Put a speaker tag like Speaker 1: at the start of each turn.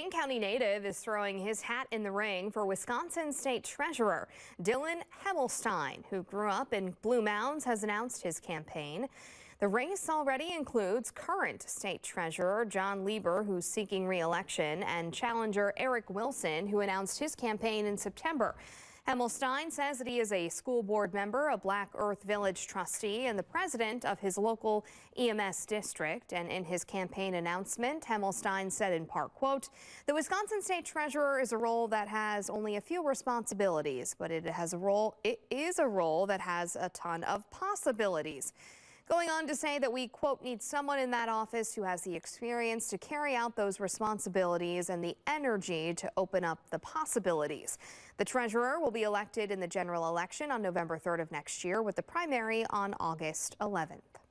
Speaker 1: Dane County native is throwing his hat in the ring for Wisconsin State Treasurer. Helmenstine, who grew up in Blue Mounds, has announced his campaign. The race already includes current state treasurer John Lieber, who's seeking re-election, and challenger Eric Wilson, who announced his campaign in September. Helmenstine says that he is a school board member, a Black Earth Village trustee, and the president of his local EMS district. And in his campaign announcement, Helmenstine said in part, quote, "The Wisconsin State Treasurer is a role that has only a few responsibilities, but it is a role that has a ton of possibilities." Going on to say that we, quote, "need someone in that office who has the experience to carry out those responsibilities and the energy to open up the possibilities." The treasurer will be elected in the general election on November 3rd of next year, with the primary on August 11th.